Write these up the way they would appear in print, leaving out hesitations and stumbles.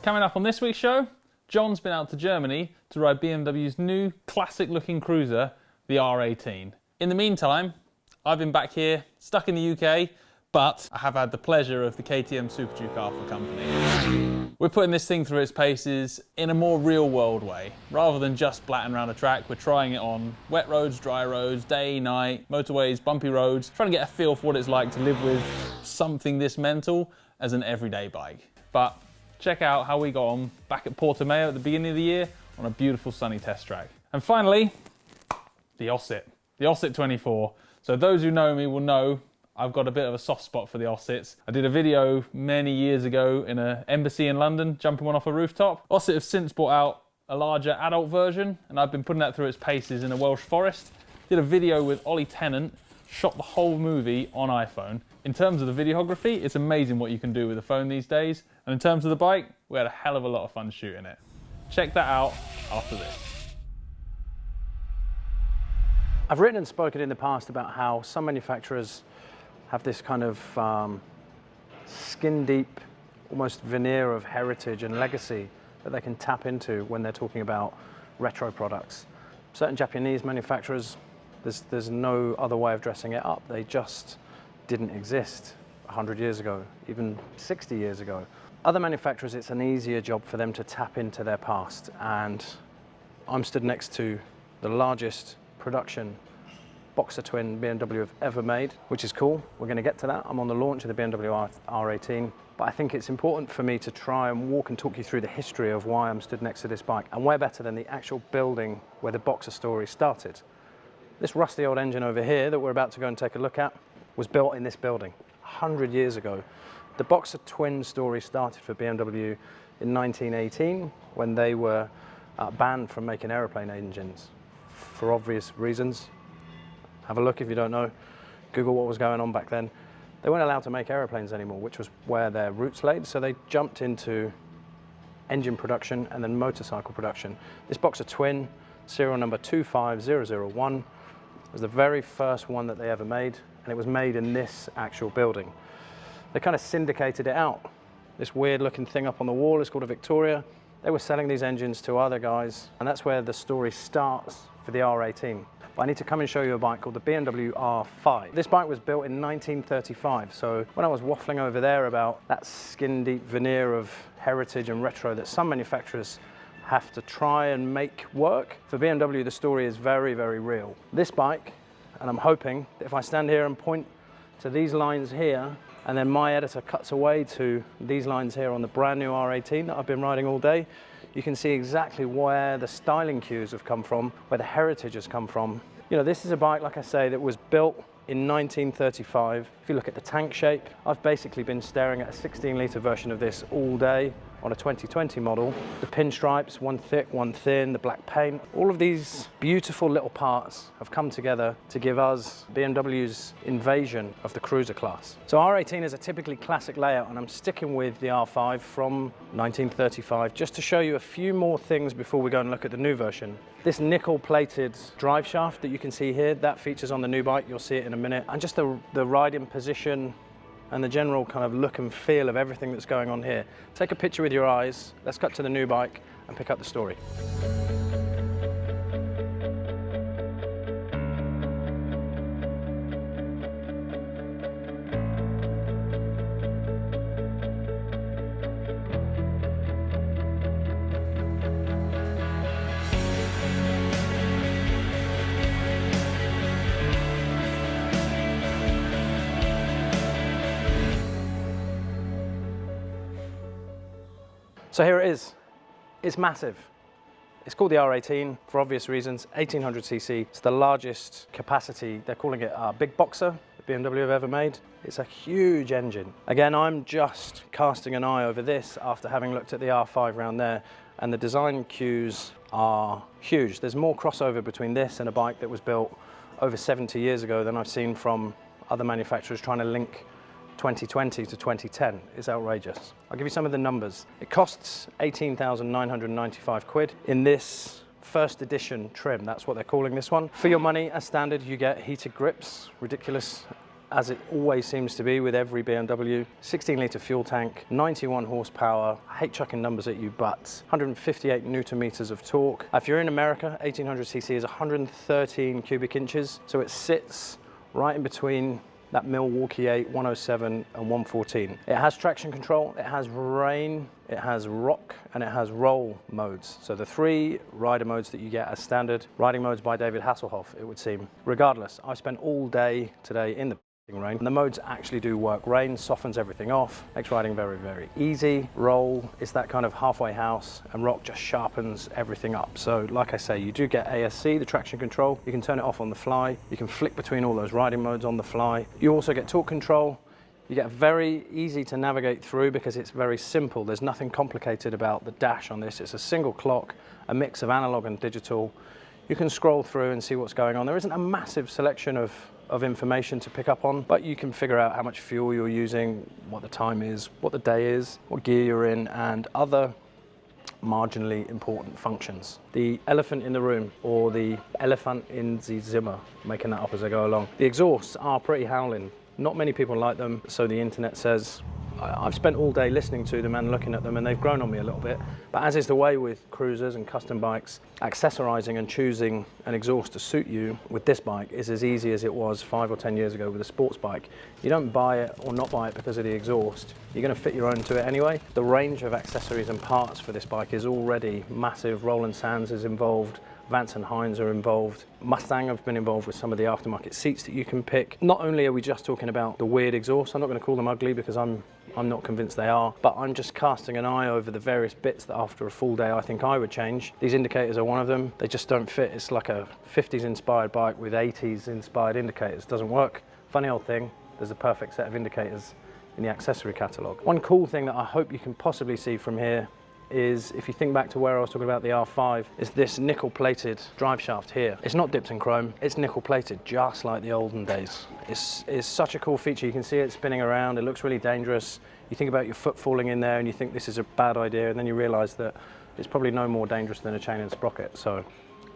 Coming up on this week's show, John's been out to Germany to ride BMW's new classic-looking cruiser, the R18. In the meantime, I've been back here, stuck in the UK, but I have had the pleasure of the KTM Super Duke Alpha company. We're putting this thing through its paces in a more real-world way. Rather than just blatting around a track, we're trying it on wet roads, dry roads, day, night, motorways, bumpy roads, trying to get a feel for what it's like to live with something this mental as an everyday bike. But check out how we got on back at Puerto Mayo at the beginning of the year on a beautiful sunny test track. And finally, the Osset 24. So those who know me will know I've got a bit of a soft spot for the Ossets. I did a video many years ago in an embassy in London, jumping one off a rooftop. Osset have since brought out a larger adult version, and I've been putting that through its paces in a Welsh forest. Did a video with Ollie Tennant, shot the whole movie on iPhone. In terms of the videography, it's amazing what you can do with a phone these days. And in terms of the bike, we had a hell of a lot of fun shooting it. Check that out after this. I've written and spoken in the past about how some manufacturers have this kind of skin deep, almost veneer of heritage and legacy that they can tap into when they're talking about retro products. Certain Japanese manufacturers, there's no other way of dressing it up. They just didn't exist 100 years ago, even 60 years ago. Other manufacturers, it's an easier job for them to tap into their past, and I'm stood next to the largest production boxer twin BMW have ever made, which is cool. We're going to get to that. I'm on the launch of the BMW R18, but I think it's important for me to try and walk and talk you through the history of why I'm stood next to this bike, and where better than the actual building where the boxer story started. This rusty old engine over here that we're about to go and take a look at was built in this building 100 years ago. The boxer twin story started for BMW in 1918 when they were banned from making aeroplane engines for obvious reasons. Have a look if you don't know. Google what was going on back then. They weren't allowed to make aeroplanes anymore, which was where their roots laid, so they jumped into engine production and then motorcycle production. This boxer twin, serial number 25001, was the very first one that they ever made, and it was made in this actual building. They kind of syndicated it out. This weird looking thing up on the wall is called a Victoria. They were selling these engines to other guys, and that's where the story starts for the R18. But I need to come and show you a bike called the BMW R5. This bike was built in 1935, so when I was waffling over there about that skin deep veneer of heritage and retro that some manufacturers have to try and make work, for BMW the story is very, very real. This bike, and I'm hoping that if I stand here and point to these lines here, and then my editor cuts away to these lines here on the brand new R18 that I've been riding all day, you can see exactly where the styling cues have come from, where the heritage has come from. You know, this is a bike, like I say, that was built in 1935. If you look at the tank shape, I've basically been staring at a 16-litre version of this all day on a 2020 model. The pinstripes, one thick, one thin, the black paint, all of these beautiful little parts have come together to give us BMW's invasion of the cruiser class. So R18 is a typically classic layout, and I'm sticking with the R5 from 1935 just to show you a few more things before we go and look at the new version. This nickel-plated drive shaft that you can see here, that features on the new bike. You'll see it in a minute. And just the riding position and the general kind of look and feel of everything that's going on here. Take a picture with your eyes. Let's cut to the new bike and pick up the story. So here it is. It's massive. It's called the R18 for obvious reasons, 1800cc. It's the largest capacity. They're calling it a big boxer that BMW have ever made. It's a huge engine. Again, I'm just casting an eye over this after having looked at the R5 round there, and the design cues are huge. There's more crossover between this and a bike that was built over 70 years ago than I've seen from other manufacturers trying to link 2020 to 2010 is outrageous. I'll give you some of the numbers. It costs 18,995 quid in this first edition trim. That's what they're calling this one. For your money, as standard, you get heated grips, ridiculous as it always seems to be with every BMW. 16-litre fuel tank, 91 horsepower. I hate chucking numbers at you, but 158 newton meters of torque. If you're in America, 1800cc is 113 cubic inches, so it sits right in between that Milwaukee 8, 107 and 114. It has traction control, it has rain, it has rock, and it has roll modes. So the three rider modes that you get as standard riding modes by David Hasselhoff, it would seem. Regardless, I spent all day today in the rain. And the modes actually do work. Rain softens everything off, makes riding very, very easy. Roll is that kind of halfway house, and rock just sharpens everything up. So like I say, you do get ASC, the traction control. You can turn it off on the fly. You can flick between all those riding modes on the fly. You also get torque control. You get very easy to navigate through because it's very simple. There's nothing complicated about the dash on this. It's a single clock, a mix of analog and digital. You can scroll through and see what's going on. There isn't a massive selection of information to pick up on, but you can figure out how much fuel you're using, what the time is, what the day is, what gear you're in, and other marginally important functions. The elephant in the room, or the elephant in the Zimmer, making that up as I go along. The exhausts are pretty howling. Not many people like them, so the internet says. I've spent all day listening to them and looking at them, and they've grown on me a little bit. But as is the way with cruisers and custom bikes, accessorizing and choosing an exhaust to suit you with this bike is as easy as it was 5 or 10 years ago with a sports bike. You don't buy it or not buy it because of the exhaust. You're going to fit your own to it anyway. The range of accessories and parts for this bike is already massive. Roland Sands is involved. Vance and Hines are involved. Mustang have been involved with some of the aftermarket seats that you can pick. Not only are we just talking about the weird exhaust, I'm not going to call them ugly because I'm not convinced they are, but I'm just casting an eye over the various bits that after a full day I think I would change. These indicators are one of them. They just don't fit. It's like a 50s inspired bike with 80s inspired indicators. Doesn't work. Funny old thing, there's a perfect set of indicators in the accessory catalogue. One cool thing that I hope you can possibly see from here is, if you think back to where I was talking about the R5, is this nickel plated drive shaft here. It's not dipped in chrome, it's nickel plated, just like the olden days. It's such a cool feature. You can see it spinning around, it looks really dangerous. You think about your foot falling in there and you think this is a bad idea, and then you realize that it's probably no more dangerous than a chain and sprocket. So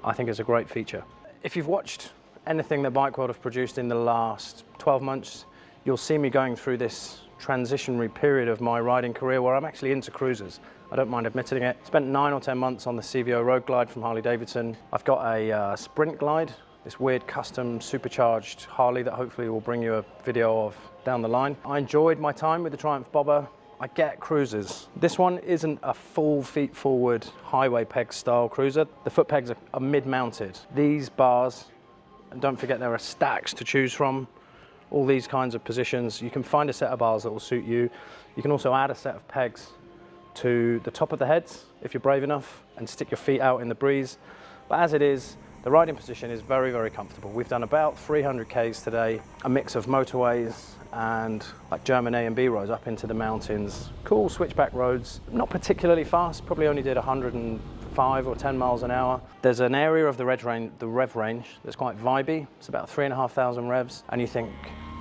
I think it's a great feature. If you've watched anything that Bike World have produced in the last 12 months, you'll see me going through this transitionary period of my riding career where I'm actually into cruisers. I don't mind admitting it. Spent 9 or 10 months on the CVO Road Glide from Harley Davidson. I've got a Sprint Glide, this weird custom supercharged Harley that hopefully will bring you a video of down the line. I enjoyed my time with the Triumph Bobber. I get cruisers. This one isn't a full feet forward highway peg style cruiser. The foot pegs are mid-mounted. These bars, and don't forget there are stacks to choose from. All these kinds of positions. You can find a set of bars that will suit you. You can also add a set of pegs to the top of the heads if you're brave enough, and stick your feet out in the breeze. But as it is, the riding position is very, very comfortable. We've done about 300 Ks today, a mix of motorways and like German A and B roads up into the mountains. Cool switchback roads, not particularly fast, probably only did 105 or 10 miles an hour. There's an area of the rev range that's quite vibey. It's about 3,500 revs, and you think,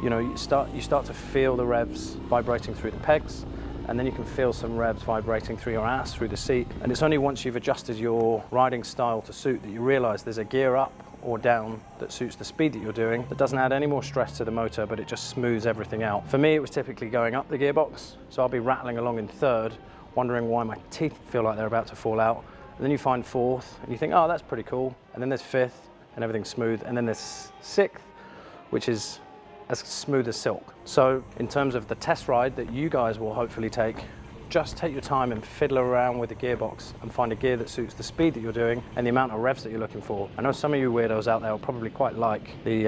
you know, you start to feel the revs vibrating through the pegs, and then you can feel some revs vibrating through your ass, through the seat. And it's only once you've adjusted your riding style to suit that you realize there's a gear up or down that suits the speed that you're doing, that doesn't add any more stress to the motor, but it just smooths everything out. For me, it was typically going up the gearbox, so I'll be rattling along in third, wondering why my teeth feel like they're about to fall out. And then you find fourth, and you think, oh, that's pretty cool. And then there's fifth, and everything's smooth. And then there's sixth, which is as smooth as silk. So in terms of the test ride that you guys will hopefully take, just take your time and fiddle around with the gearbox and find a gear that suits the speed that you're doing and the amount of revs that you're looking for. I know some of you weirdos out there will probably quite like the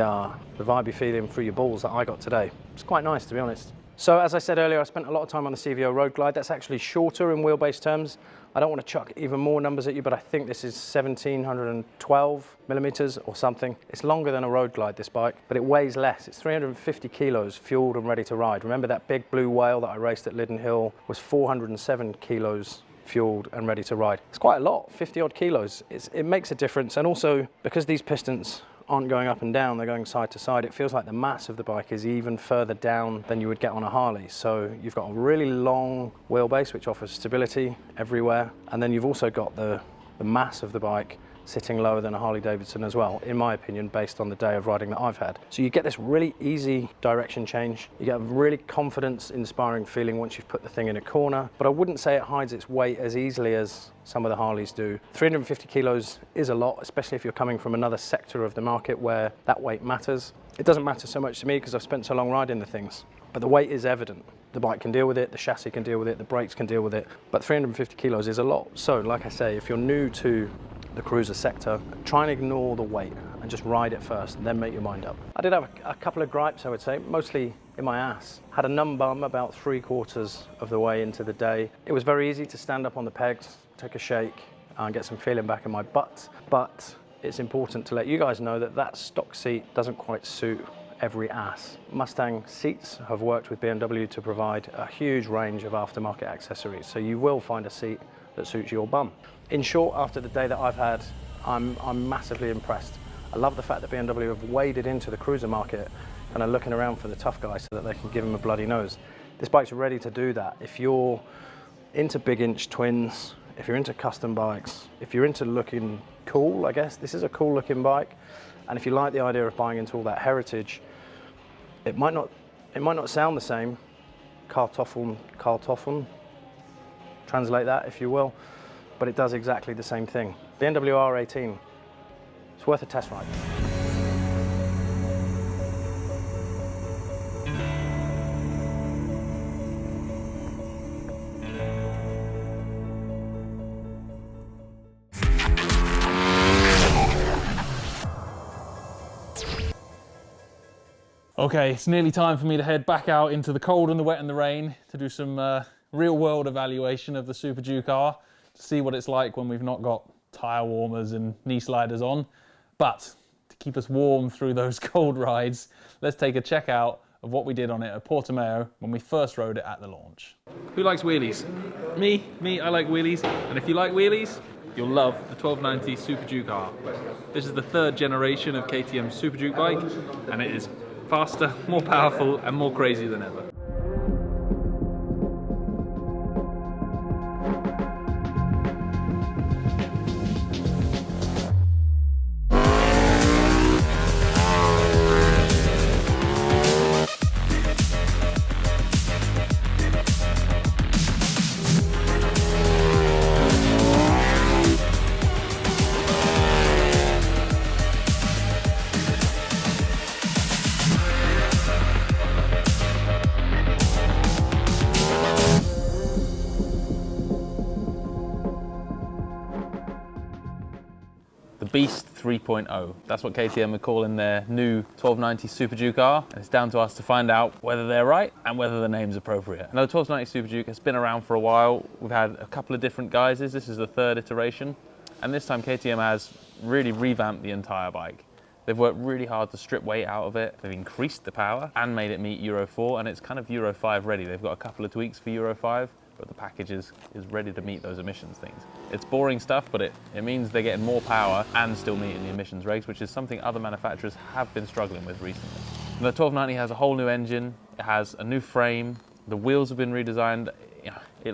vibey feeling through your balls that I got today. It's quite nice, to be honest. So as I said earlier, I spent a lot of time on the CVO Road Glide. That's actually shorter in wheelbase terms. I don't want to chuck even more numbers at you, but I think this is 1,712 millimeters or something. It's longer than a Road Glide, this bike, but it weighs less. It's 350 kilos fueled and ready to ride. Remember that big blue whale that I raced at Liddon Hill was 407 kilos fueled and ready to ride. It's quite a lot, 50 odd kilos. It makes a difference. And also, because these pistons aren't going up and down, they're going side to side. It feels like the mass of the bike is even further down than you would get on a Harley. So you've got a really long wheelbase, which offers stability everywhere. And then you've also got the mass of the bike sitting lower than a Harley Davidson as well, in my opinion, based on the day of riding that I've had. So you get this really easy direction change. You get a really confidence-inspiring feeling once you've put the thing in a corner, but I wouldn't say it hides its weight as easily as some of the Harleys do. 350 kilos is a lot, especially if you're coming from another sector of the market where that weight matters. It doesn't matter so much to me because I've spent so long riding the things, but the weight is evident. The bike can deal with it, the chassis can deal with it, the brakes can deal with it, but 350 kilos is a lot. So like I say, if you're new to the cruiser sector, try and ignore the weight and just ride it first and then make your mind up. I did have a couple of gripes, I would say, mostly in my ass. Had a numb bum about 3/4 of the way into the day. It was very easy to stand up on the pegs, take a shake and get some feeling back in my butt, but it's important to let you guys know that that stock seat doesn't quite suit every ass. Mustang seats have worked with BMW to provide a huge range of aftermarket accessories, so you will find a seat that suits your bum. In short, after the day that I've had, I'm massively impressed. I love the fact that BMW have waded into the cruiser market, kind of looking around for the tough guys so that they can give them a bloody nose. This bike's ready to do that. If you're into big inch twins, if you're into custom bikes, if you're into looking cool, I guess, this is a cool looking bike. And if you like the idea of buying into all that heritage, it might not sound the same. Kartoffeln, translate that if you will, but it does exactly the same thing. BMW R18, it's worth a test ride. Okay, it's nearly time for me to head back out into the cold and the wet and the rain to do some real world evaluation of the Super Duke R, to see what it's like when we've not got tyre warmers and knee sliders on. But to keep us warm through those cold rides, let's take a check out of what we did on it at Puerto Mayo when we first rode it at the launch. Who likes wheelies? Me, I like wheelies. And if you like wheelies, you'll love the 1290 Super Duke R. This is the third generation of KTM's Super Duke bike, and it is faster, more powerful, and more crazy than ever. Beast 3.0. That's what KTM are calling their new 1290 Super Duke R, and it's down to us to find out whether they're right and whether the name's appropriate. Now, the 1290 Super Duke has been around for a while. We've had a couple of different guises. This is the third iteration, and this time KTM has really revamped the entire bike. They've worked really hard to strip weight out of it. They've increased the power and made it meet Euro 4, and it's kind of Euro 5 ready. They've got a couple of tweaks for Euro 5, but the package is ready to meet those emissions things. It's boring stuff, but it means they're getting more power and still meeting the emissions regs, which is something other manufacturers have been struggling with recently. The 1290 has a whole new engine, it has a new frame, the wheels have been redesigned.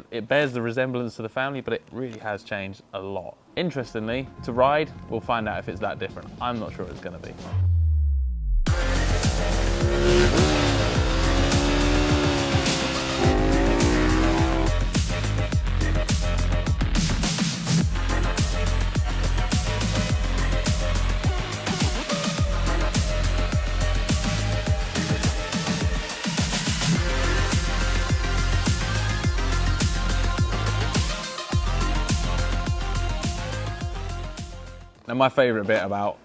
It bears the resemblance to the family, but it really has changed a lot. Interestingly, to ride, we'll find out if it's that different. I'm not sure it's going to be. Now, my favourite bit about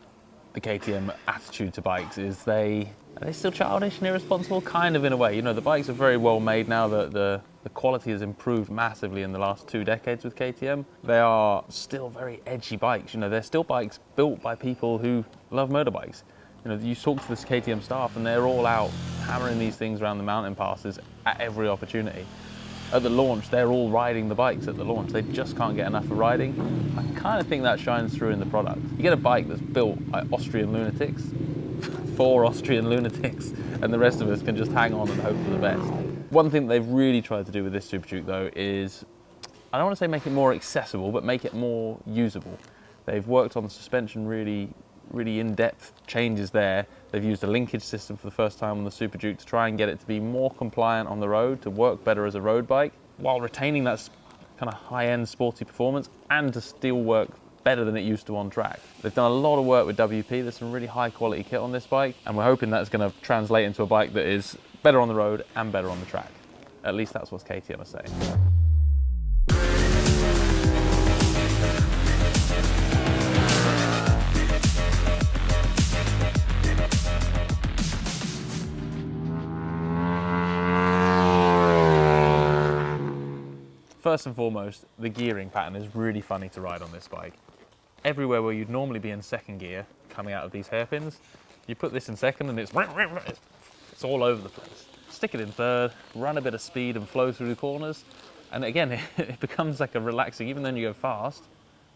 the KTM attitude to bikes is are they still childish and irresponsible? Kind of, in a way. You know, the bikes are very well made now. The quality has improved massively in the last 2 decades with KTM. They are still very edgy bikes. You know, they're still bikes built by people who love motorbikes. You know, you talk to this KTM staff and they're all out hammering these things around the mountain passes at every opportunity. at the launch, they're all riding the bikes at the launch. They just can't get enough of riding. I kind of think that shines through in the product. You get a bike that's built by Austrian lunatics, 4 Austrian lunatics, and the rest of us can just hang on and hope for the best. One thing that they've really tried to do with this Super Duke though is, I don't want to say make it more accessible, but make it more usable. They've worked on the suspension really in-depth changes there. They've used a linkage system for the first time on the Super Duke to try and get it to be more compliant on the road, to work better as a road bike, while retaining that kind of high-end sporty performance and to still work better than it used to on track. They've done a lot of work with WP. There's some really high-quality kit on this bike, and we're hoping that's going to translate into a bike that is better on the road and better on the track. At least that's what KTM are saying. First and foremost, the gearing pattern is really funny to ride on this bike. Everywhere where you'd normally be in second gear, coming out of these hairpins, you put this in second and it's all over the place. Stick it in third, run a bit of speed and flow through the corners, and again, it becomes like a relaxing, even though you go fast,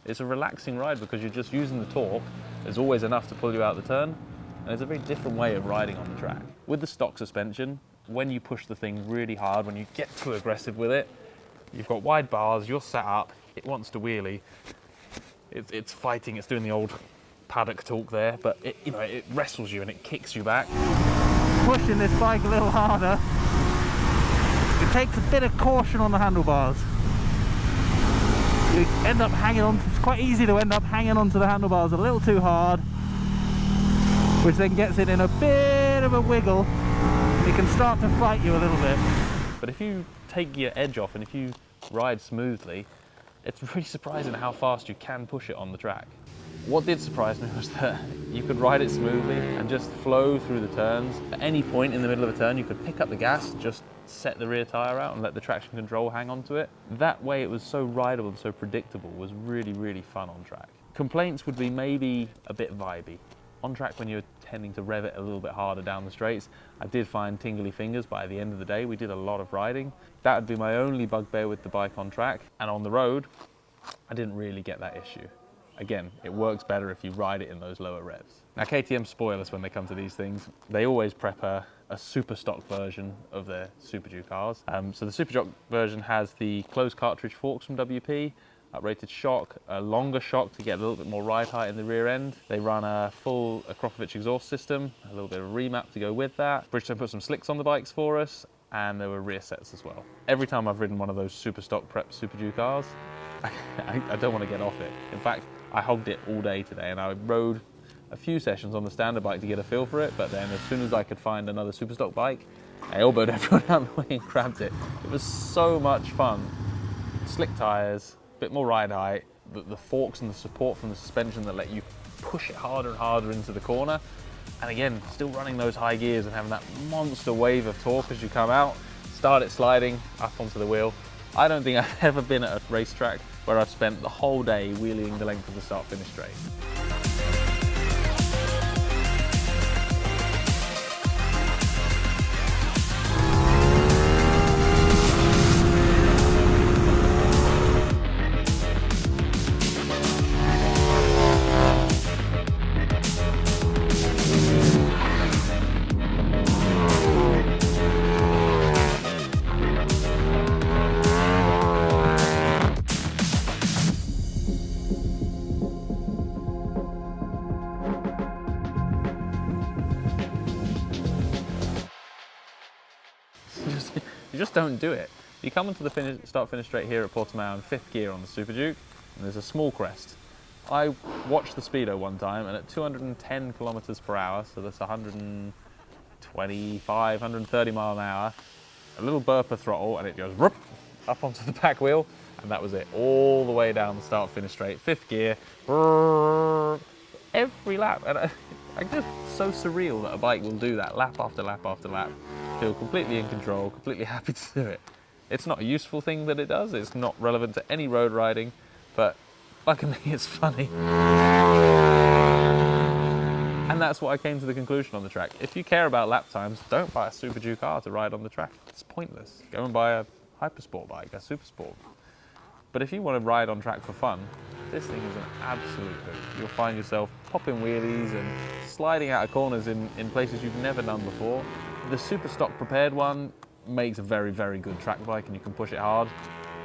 it's a relaxing ride because you're just using the torque. There's always enough to pull you out the turn, and it's a very different way of riding on the track. With the stock suspension, when you push the thing really hard, when you get too aggressive with it, you've got wide bars, you're sat up, it wants to wheelie, it's fighting, it's doing the old paddock talk there, but it wrestles you and it kicks you back. Pushing this bike a little harder, it takes a bit of caution on the handlebars. You end up hanging on, it's quite easy to end up hanging onto the handlebars a little too hard, which then gets it in a bit of a wiggle. It can start to fight you a little bit. But if you take your edge off and if you ride smoothly, it's really surprising how fast you can push it on the track. What did surprise me was that you could ride it smoothly and just flow through the turns. At any point in the middle of a turn, you could pick up the gas, just set the rear tyre out and let the traction control hang on to it. That way it was so rideable and so predictable, was really fun on track. Complaints would be maybe a bit vibey. On track, when you're tending to rev it a little bit harder down the straights, I did find tingly fingers. By the end of the day, we did a lot of riding. That would be my only bugbear with the bike on track. And on the road, I didn't really get that issue. Again, it works better if you ride it in those lower revs. Now, KTM spoil us when they come to these things. They always prep a super stock version of their Super Duke cars. So the Super Duke version has the closed cartridge forks from WP, uprated shock, a longer shock to get a little bit more ride height in the rear end. They run a full Akrapovic exhaust system, a little bit of remap to go with that. Bridgestone put some slicks on the bikes for us, and there were rear sets as well. Every time I've ridden one of those super stock prep Super Duke cars, I don't want to get off it. In fact, I hogged it all day today, and I rode a few sessions on the standard bike to get a feel for it, but then as soon as I could find another super stock bike, I elbowed everyone out of the way and grabbed it. It was so much fun. Slick tyres, bit more ride height, the forks and the support from the suspension that let you push it harder and harder into the corner. And again, still running those high gears and having that monster wave of torque as you come out, start it sliding up onto the wheel. I don't think I've ever been at a racetrack where I've spent the whole day wheeling the length of the start-finish straight. You just don't do it. You come into the start-finish straight here at Portimao in 5th gear on the Super Duke, and there's a small crest. I watched the speedo one time, and at 210 kilometers per hour, so that's 125, 130 mile an hour, a little burper throttle, and it goes whoop, up onto the back wheel, and that was it, all the way down the start-finish straight, 5th gear, every lap. And I just so surreal that a bike will do that lap after lap after lap. Feel completely in control, completely happy to do it. It's not a useful thing that it does, it's not relevant to any road riding, but luckily it's funny. And that's what I came to the conclusion on the track. If you care about lap times, don't buy a Super Duke R to ride on the track. It's pointless. Go and buy a hypersport bike, a super sport. But if you want to ride on track for fun, this thing is an absolute hoot. You'll find yourself popping wheelies and sliding out of corners in places you've never done before. The super stock prepared one makes a very, very good track bike and you can push it hard,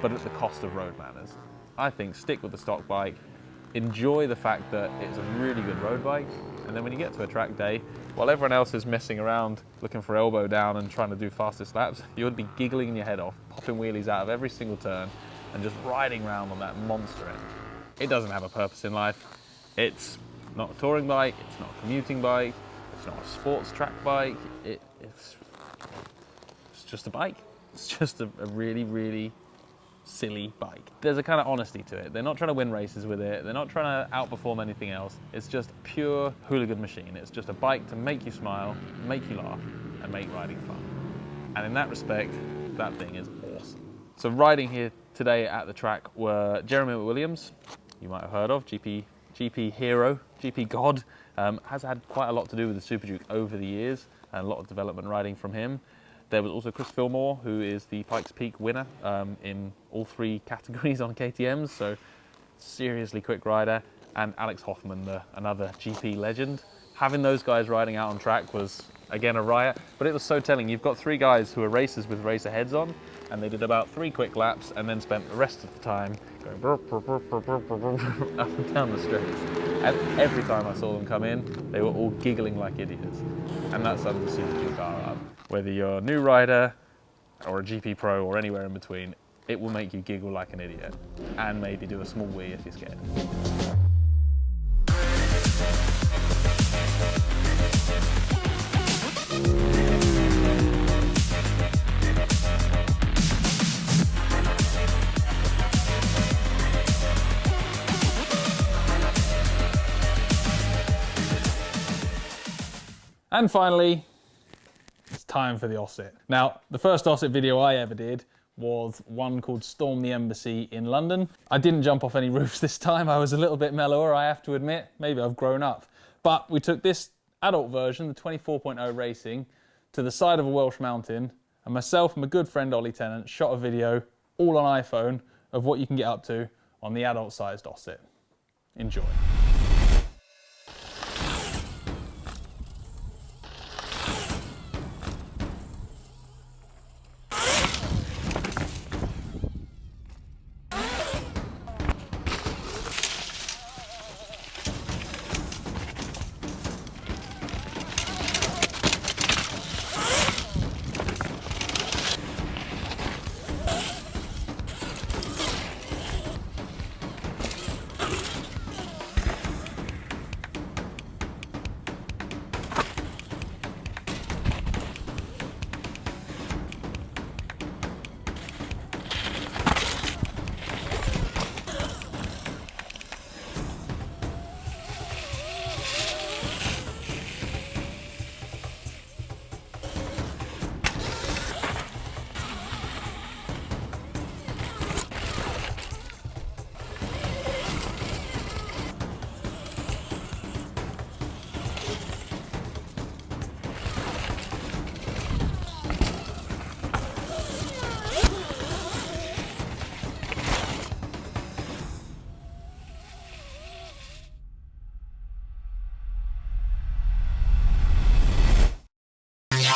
but at the cost of road manners. I think stick with the stock bike, enjoy the fact that it's a really good road bike, and then when you get to a track day, while everyone else is messing around looking for elbow down and trying to do fastest laps, you would be giggling your head off, popping wheelies out of every single turn, and just riding around on that monster end. It doesn't have a purpose in life. It's not a touring bike, it's not a commuting bike, it's not a sports track bike, it's just a bike. It's just a really, really silly bike. There's a kind of honesty to it. They're not trying to win races with it, they're not trying to outperform anything else. It's just a pure hooligan machine. It's just a bike to make you smile, make you laugh, and make riding fun. And in that respect, that thing is awesome. So riding here today at the track were Jeremy Williams, you might have heard of, GP hero, GP god, has had quite a lot to do with the Super Duke over the years, and a lot of development riding from him. There was also Chris Fillmore, who is the Pikes Peak winner in all 3 categories on KTMs, so seriously quick rider, and Alex Hoffman, another GP legend. Having those guys riding out on track was, again, a riot, but it was so telling. You've got 3 guys who are racers with racer heads on, and they did about 3 quick laps and then spent the rest of the time going up and down the straights. And every time I saw them come in, they were all giggling like idiots. And that sums the Super Duke R up. Whether you're a new rider or a GP Pro or anywhere in between, it will make you giggle like an idiot and maybe do a small wee if you're scared. And finally, it's time for the osset. Now, the first osset video I ever did was one called Storm the Embassy in London. I didn't jump off any roofs this time. I was a little bit mellower, I have to admit. Maybe I've grown up. But we took this adult version, the 24.0 Racing, to the side of a Welsh mountain, and myself and my good friend Ollie Tennant shot a video, all on iPhone, of what you can get up to on the adult-sized osset. Enjoy.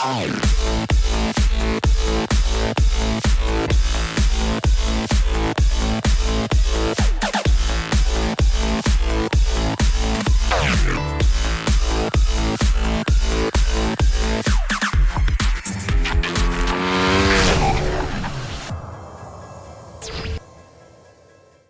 Wow.